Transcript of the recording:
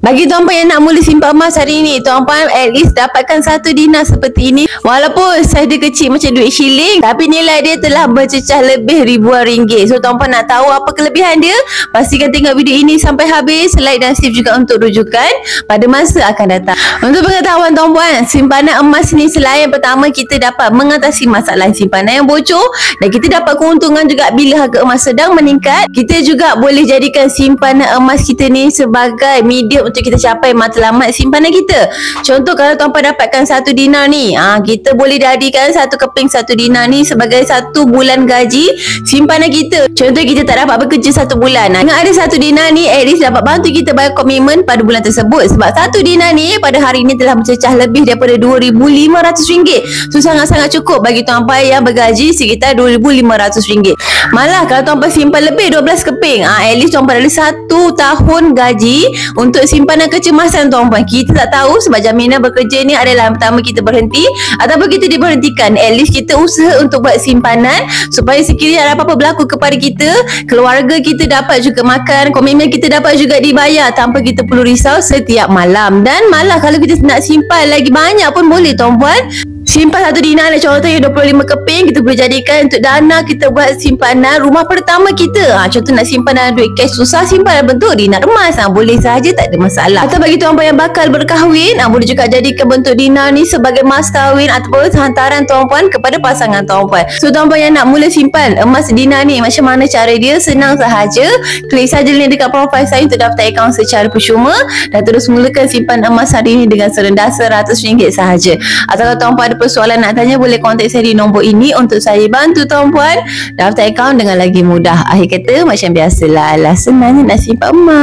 Bagi tuan-puan yang nak mula simpan emas hari ni, tuan-puan at least dapatkan 1 dinar seperti ini. Walaupun saiz dia kecil macam duit shilling, tapi nilai dia telah bercecah lebih ribuan ringgit. So tuan-puan nak tahu apa kelebihan dia? Pastikan tengok video ini sampai habis. Like dan save juga untuk rujukan pada masa akan datang. Untuk pengetahuan tuan-puan, simpanan emas ni selain pertama kita dapat mengatasi masalah simpanan yang bocor, dan kita dapat keuntungan juga bila harga emas sedang meningkat. Kita juga boleh jadikan simpanan emas kita ni sebagai medium untuk kita capai matlamat simpanan kita. Contoh kalau tuan-puan dapatkan 1 dinar ni, kita boleh jadikan 1 keping 1 dinar ni sebagai 1 bulan gaji simpanan kita. Contoh kita tak dapat bekerja 1 bulan, dengan ada 1 dinar ni at least dapat bantu kita bayar komitmen pada bulan tersebut. Sebab 1 dinar ni pada hari ini telah mencecah lebih daripada RM2,500. So sangat-sangat cukup bagi tuan-puan yang bergaji sekitar RM2,500. Malah kalau tuan-puan simpan lebih 12 keping, at least tuan-puan ada 1 tahun gaji untuk simpanan kecemasan tuan-puan. Kita tak tahu sebab jaminan bekerja ni adalah pertama kita berhenti ataupun kita diberhentikan. At least kita usaha untuk buat simpanan supaya sekiranya ada apa-apa berlaku kepada kita, keluarga kita dapat juga makan, komitmen kita dapat juga dibayar tanpa kita perlu risau setiap malam. Dan malah kalau kita nak simpan lagi banyak pun boleh tuan-puan. Simpan 1 dinar ni, contohnya 25 keping, kita boleh jadikan untuk dana kita buat simpanan rumah pertama kita. Contoh nak simpan dalam duit cash susah, simpan dalam bentuk dinar emas. Boleh sahaja, tak ada masalah. Atau bagi tuan-puan yang bakal berkahwin, boleh juga jadikan bentuk dinar ni sebagai mas kahwin ataupun hantaran tuan-puan kepada pasangan tuan-puan. So tuan-puan yang nak mula simpan emas dinar ni, macam mana cara dia? Senang sahaja. Klik saja link dekat profil saya untuk daftar akaun secara percuma dan terus mulakan simpan emas hari ini dengan serendah RM100 sahaja. Atau kalau tuan-puan ada persoalan nak tanya, boleh kontak saya di nombor ini untuk saya bantu tuan-puan daftar akaun dengan lagi mudah. Akhir kata macam biasalah, senangnya nak simpan emas.